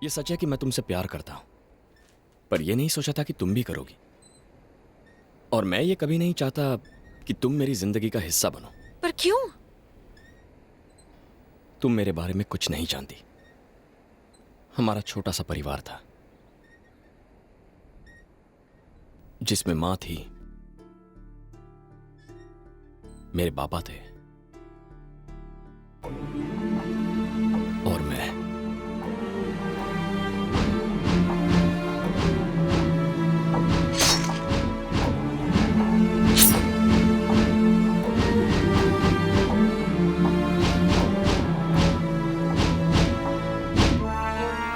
ये सच है कि मैं तुमसे प्यार करता हूं, पर यह नहीं सोचा था कि तुम भी करोगी। और मैं ये कभी नहीं चाहता कि तुम मेरी जिंदगी का हिस्सा बनो। पर क्यों? तुम मेरे बारे में कुछ नहीं जानती। हमारा छोटा सा परिवार था जिसमें मां थी, मेरे पापा थे और मैं।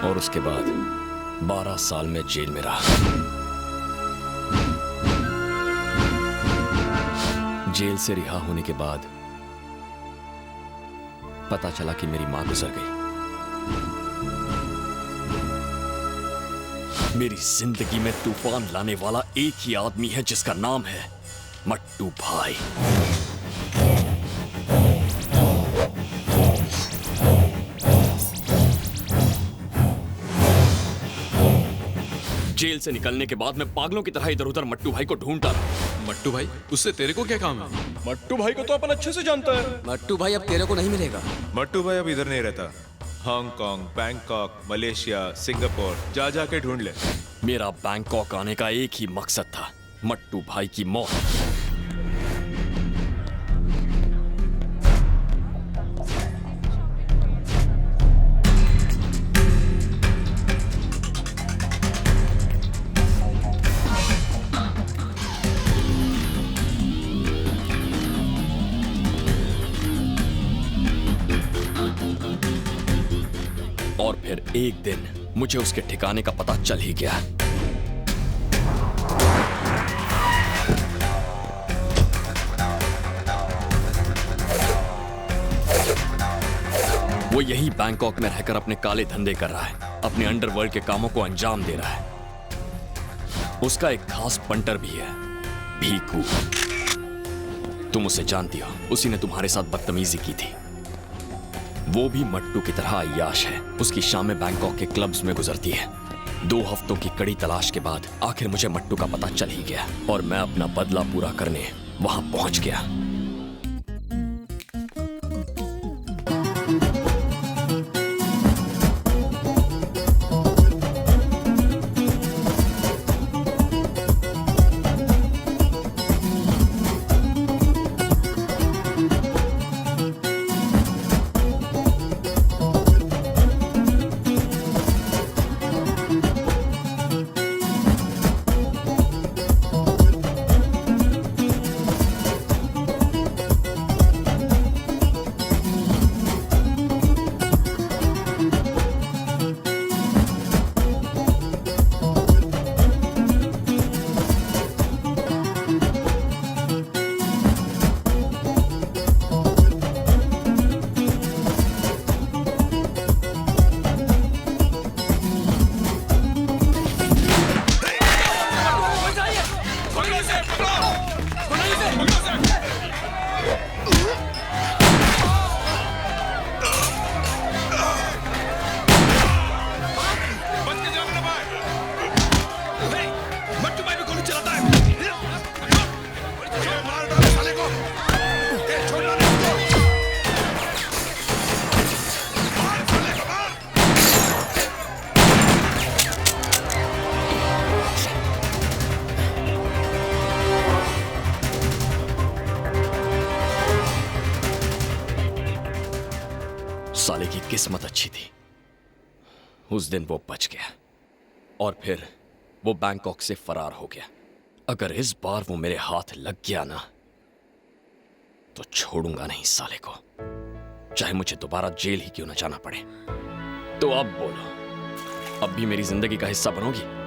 और उसके बाद 12 साल में जेल में रहा। जेल से रिहा होने के बाद पता चला कि मेरी मां गुजर गई। मेरी जिंदगी में तूफान लाने वाला एक ही आदमी है जिसका नाम है मट्टू भाई। जेल से निकलने के बाद मैं पागलों की तरह इधर उधर मट्टू भाई को ढूंढता रहा। मट्टू भाई, उससे तेरे को क्या काम है? मट्टू भाई को तो अपन अच्छे से जानता है। मट्टू भाई अब तेरे को नहीं मिलेगा। मट्टू भाई अब इधर नहीं रहता। हांगकांग, बैंकॉक, मलेशिया, सिंगापुर जा जाके ढूंढ ले। मेरा बैंकॉक आने का एक ही मकसद था, मट्टू भाई की मौत। और फिर एक दिन मुझे उसके ठिकाने का पता चल ही गया। वो यही बैंकॉक में रहकर अपने काले धंधे कर रहा है, अपने अंडरवर्ल्ड के कामों को अंजाम दे रहा है। उसका एक खास पंटर भी है, भीकू। तुम उसे जानती हो, उसी ने तुम्हारे साथ बदतमीजी की थी। वो भी मट्टू की तरह अय्याश है। उसकी शामें बैंकॉक के क्लब्स में गुजरती है। 2 हफ्तों की कड़ी तलाश के बाद आखिर मुझे मट्टू का पता चल ही गया और मैं अपना बदला पूरा करने वहां पहुंच गया। साले की किस्मत अच्छी थी, उस दिन वो बच गया और फिर वो बैंकॉक से फरार हो गया। अगर इस बार वो मेरे हाथ लग गया ना तो छोड़ूंगा नहीं साले को, चाहे मुझे दोबारा जेल ही क्यों ना जाना पड़े। तो अब बोलो, अब भी मेरी जिंदगी का हिस्सा बनोगी?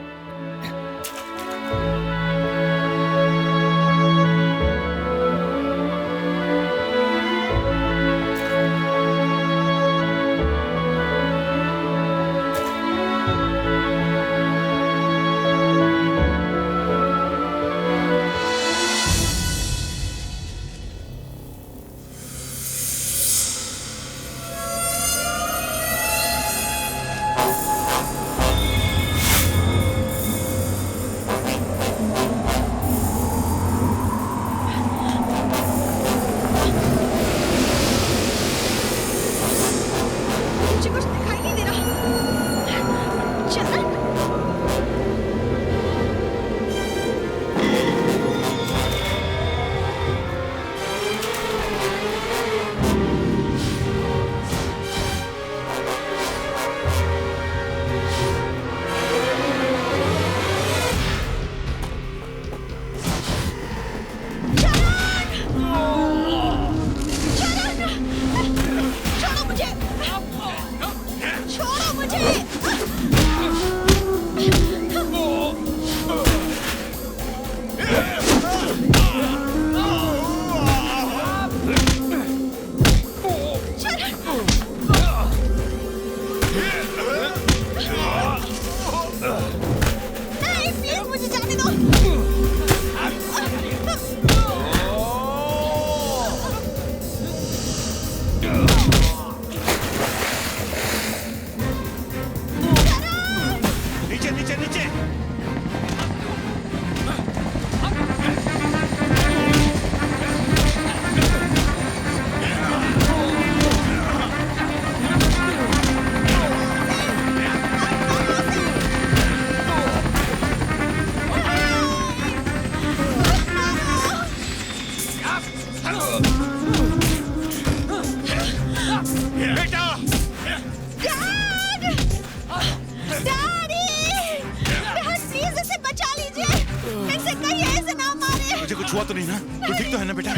कुछ हुआ तो नहीं ना? तू ठीक तो है ना बेटा?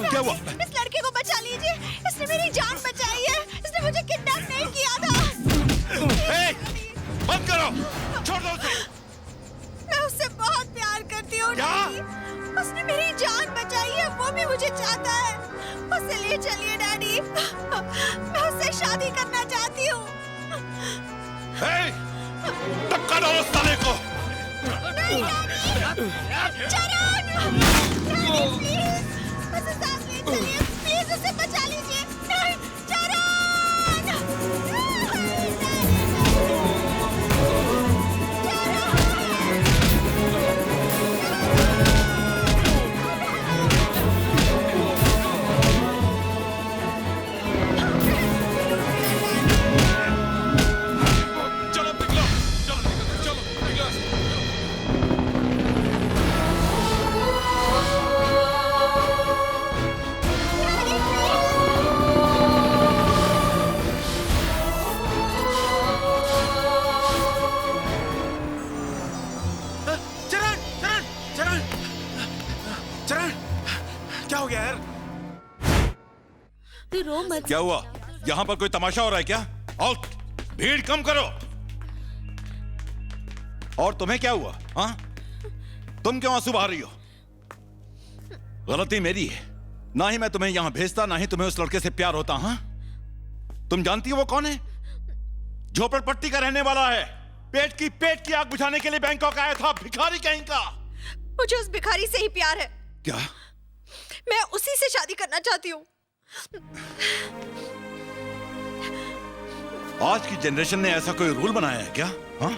क्या हुआ? इस लड़के को बचा लीजिए, इसने मेरी जान बचाई है, इसने मुझे किडनैप नहीं किया था। ए, बंद करो, छोड़ दो उसे। मैं उससे बहुत प्यार करती हूँ डैडी। उसने मेरी जान बचाई है, वो भी मुझे चाहता है। उसे ले चलिए डैडी, मैं उससे शादी करना चाहती हूँ। धक्का दो उस साले को। नहीं डैडी, चरण, डैडी प्लीज, उसे साथ ले चलिए, प्लीज उसे बचा लीजिए। नहीं, चरण, नहीं, डैडी, चलो निकलो, चलो निकलो, चलो निकलो। चरण, चरण, चरण, चरण, क्या हो गया यार? तू रो मत। क्या हुआ? यहाँ पर कोई तमाशा हो रहा है क्या? और भीड़ कम करो। और तुम्हें क्या हुआ? हाँ? तुम क्यों आंसू बहा रही हो? गलती मेरी है। ना ही मैं तुम्हें यहां भेजता, ना ही तुम्हें उस लड़के से प्यार होता। हाँ? तुम जानती हो वो कौन है? झोपड़पट्टी का रहने वाला है। पेट की आग बुझाने के लिए बैंकॉक आया था, भिखारी कहीं का। मुझे उस भिखारी से ही प्यार है। क्या? मैं उसी से शादी करना चाहती हूँ। आज की जनरेशन ने ऐसा कोई रूल बनाया है क्या? हाँ?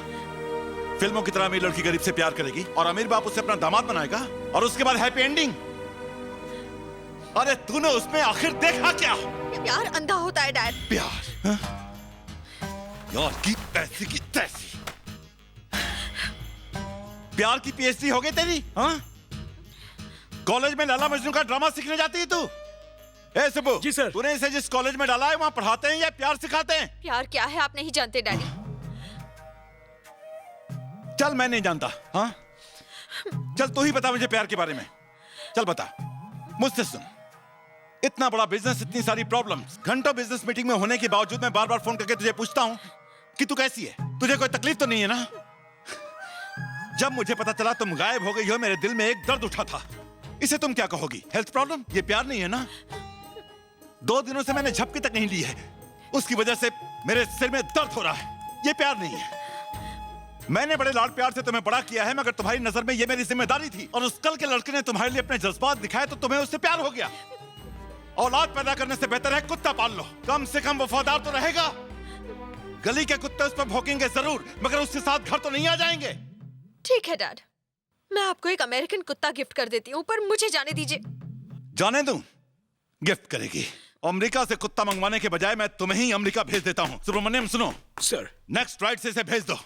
फिल्मों की तरह अमीर लड़की गरीब से प्यार करेगी और अमीर बाप उससे अपना दामाद बनाएगा और उसके बाद हैप्पी एंडिंग। अरे तूने उसमें आखिर देखा क्या? प्यार अंधा होता है डैड। प्यार? हाँ? यार की पैसी की तैसी। प्यार की पीएचडी हो गई तेरी? हाँ? कॉलेज में लैला मजनू का ड्रामा सीखने जाती है तू? ए सुबु, जी सर। तूने इसे जिस कॉलेज में डाला है वहां पढ़ाते हैं या प्यार सिखाते हैं? प्यार क्या है आप नहीं जानते डैडी। चल मैं नहीं जानता। हाँ? चल तू ही बता मुझे प्यार के बारे में। चल बता, मुझसे सुन। इतना बड़ा बिजनेस, इतनी सारी प्रॉब्लम्स, घंटों बिजनेस मीटिंग में होने के बावजूद मैं बार बार फोन करके तुझे पूछता हूं कि तू कैसी है, तुझे कोई तकलीफ तो नहीं है ना? जब मुझे पता चला तुम गायब हो गई हो, मेरे दिल में एक दर्द उठा था। इसे तुम क्या कहोगी? Health problem? ये प्यार नहीं है ना? 2 दिनों से मैंने झपकी तक नहीं ली है, उसकी वजह से मेरे सिर में दर्द हो रहा है। ये प्यार नहीं है। मैंने बड़े लाड प्यार से तुम्हें बड़ा किया है, मगर तुम्हारी नजर में ये मेरी जिम्मेदारी थी। और उस कल के लड़के ने तुम्हारे लिए अपने जज्बात दिखाए तो तुम्हें उससे प्यार हो गया। औलाद पैदा करने से बेहतर है कुत्ता पाल लो, कम से कम वफादार तो रहेगा। गली के कुत्ते उस पर भौंकेंगे जरूर, मगर उसके साथ घर तो नहीं आ जाएंगे। ठीक है डैड, मैं आपको एक अमेरिकन कुत्ता गिफ्ट कर देती हूँ, पर मुझे जाने दीजिए। जाने दूं? गिफ्ट करेगी? अमेरिका से कुत्ता मंगवाने के बजाय मैं तुम्हें ही अमेरिका भेज देता हूँ। सुब्रमण्यम सुनो सर। नेक्स्ट फ्लाइट से इसे भेज दो।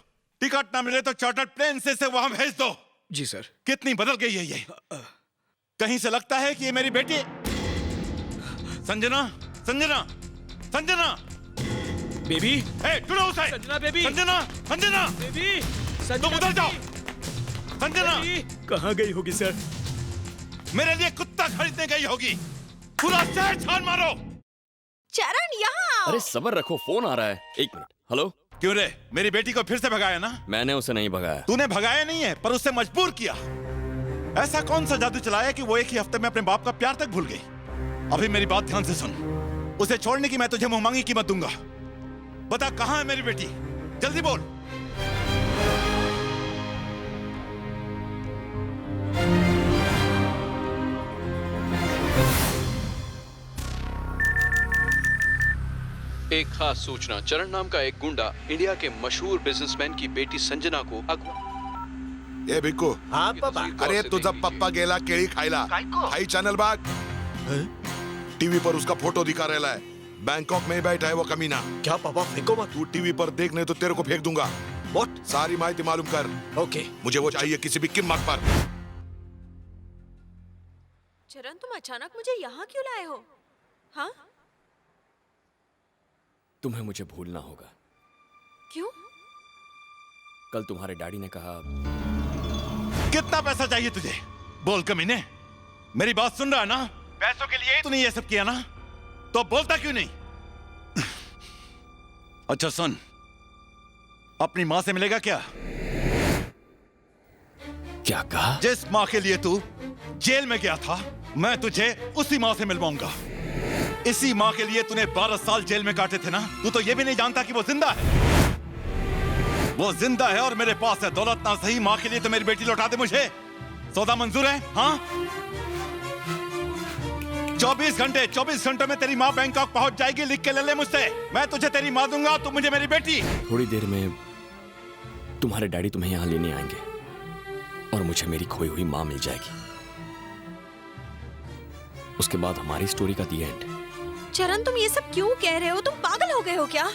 टिकट ना मिले तो चार्टर्ड प्लेन से इसे वहां भेज दो। जी सर। कितनी बदल गई है ये। कहीं से लगता है कि ये मेरी बेटी। संजना, संजना, संजना बेबी। ढूंढो उसे। संजना बेबी। संजना, संजना बेबी। तुम उधर जाओ। संजना कहाँ गई होगी सर? मेरे लिए कुत्ता खरीदने गई होगी। पूरा शहर छान मारो। चरण यहाँ आओ। अरे सब्र रखो, फोन आ रहा है। 1 मिनट। हेलो। क्यों रे, मेरी बेटी को फिर से भगाया ना? मैंने उसे नहीं भगाया। तूने भगाया नहीं है, पर उससे मजबूर किया। ऐसा कौन सा जादू चलाया कि वो एक ही हफ्ते में अपने बाप का प्यार तक भूल गई? अभी मेरी बात ध्यान से सुन। उसे छोड़ने की मैं तुझे मुंहमांगी कीमत दूंगा। बता कहां है मेरी बेटी, जल्दी बोल। एक खास सूचना। चरण नाम का एक गुंडा इंडिया के मशहूर बिजनेसमैन की बेटी संजना को ए भिक्कू, हाँ पापा। अरे तुझा पप्पा गेला केळी खायला हाई चॅनल बाग टीवी पर उसका फोटो दिखा रहा है। बैंकॉक में बैठा है वो कमीना। क्या पापा, फेंको मत। तू टीवी पर देख नहीं तो तेरे को फेंक दूंगा। व्हाट? सारी माहिती मालूम कर। ओके। मुझे वो चाहिए किसी भी कीमत पर। चरण तुम अचानक मुझे यहाँ क्यों लाए हो? हाँ? तुम्हें मुझे भूलना होगा। क्यों? कल तुम्हारे डैडी ने कहा। कितना पैसा चाहिए तुझे? बोल कमीने। मेरी बात सुन रहा है ना? पैसों के लिए ही तूने ये सब किया ना? तो बोलता क्यों नहीं? अच्छा सुन, अपनी मां से मिलेगा क्या? क्या कहा? जिस मां के लिए तू जेल में गया था, मैं तुझे उसी मां से मिलवाऊंगा। इसी मां के लिए तूने 12 साल जेल में काटे थे ना? तू तो ये भी नहीं जानता कि वो जिंदा है। वो जिंदा है और मेरे पास है दौलत ना सही, मां के लिए तो मेरी बेटी लौटा दे मुझे। सौदा मंजूर है? हाँ? 24 घंटों में तेरी मां बैंकॉक पहुंच जाएगी। लिख के ले ले मुझसे। मैं तुझे तेरी मां दूंगा, तू मुझे मेरी बेटी। थोड़ी देर में तुम्हारे डैडी तुम्हें यहां लेने आएंगे और मुझे मेरी खोई हुई मां मिल जाएगी। उसके बाद हमारी स्टोरी का दी एंड। चरण, तुम ये सब क्यों कह रहे हो? तुम पागल हो गए हो क्या?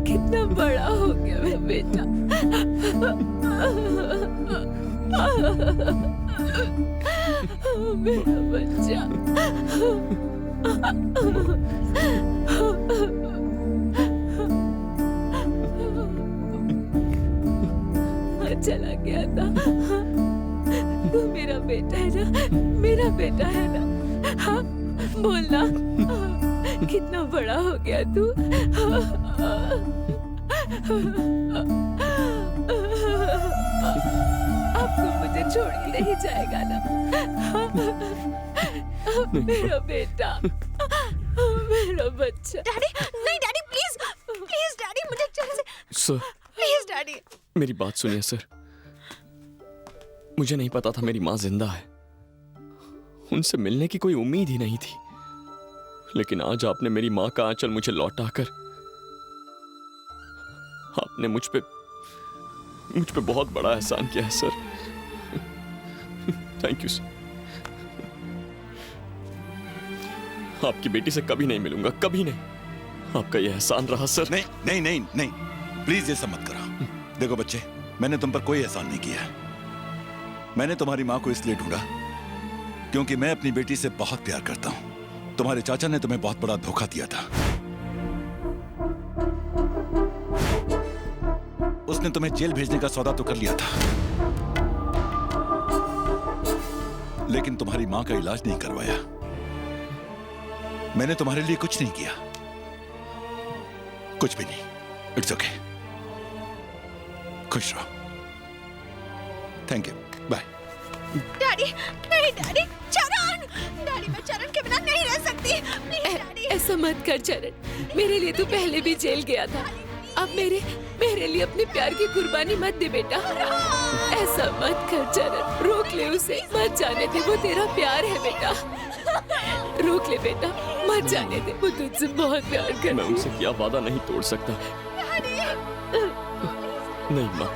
कितना बड़ा हो गया मेरा बेटा। मेरा बच्चा। चला गया था। तू मेरा बेटा है ना? मेरा बेटा है ना? हाँ, बोलना। कितना बड़ा हो गया तू। अब तू मुझे छोड़ के नहीं जाएगा ना? मेरा बेटा, मेरा बच्चा। डैडी, नहीं डैडी, प्लीज प्लीज डैडी, मुझे चल से। सर, प्लीज डैडी, मेरी बात सुनिए सर। मुझे नहीं पता था मेरी माँ जिंदा है। उनसे मिलने की कोई उम्मीद ही नहीं थी। लेकिन आज आपने मेरी माँ का आंचल मुझे लौटाकर आपने मुझ पे बहुत बड़ा एहसान किया है सर। Thank you sir. आपकी बेटी से कभी नहीं मिलूंगा, कभी नहीं। आपका यह एहसान रहा सर। नहीं नहीं नहीं नहीं, प्लीज ये सब मत करो। देखो बच्चे, मैंने तुम पर कोई एहसान नहीं किया। मैंने तुम्हारी माँ को इसलिए ढूंढा क्योंकि मैं अपनी बेटी से बहुत प्यार करता हूं। तुम्हारे चाचा ने तुम्हें बहुत बड़ा धोखा दिया था। उसने तुम्हें जेल भेजने का सौदा तो कर लिया था, लेकिन तुम्हारी मां का इलाज नहीं करवाया। मैंने तुम्हारे लिए कुछ नहीं किया, कुछ भी नहीं। इट्स ओके, खुश रहो। Thank you, bye. डैडी, नहीं डैडी, चरण, डैडी मैं चरण के बिना नहीं रह सकती। डैडी, ऐसा मत कर चरण। मेरे लिए तू पहले भी जेल गया था। अब मेरे लिए अपने प्यार की कुर्बानी मत दे बेटा। ऐसा मत कर चरण, रोक ले उसे, मत जाने दे। वो तेरा प्यार है बेटा, रोक ले बेटा, मत जाने दे। वो तुझसे बहुत प्यार करती है। मैं उनसे क्या वादा नहीं तोड़ सकता। नहीं माँ,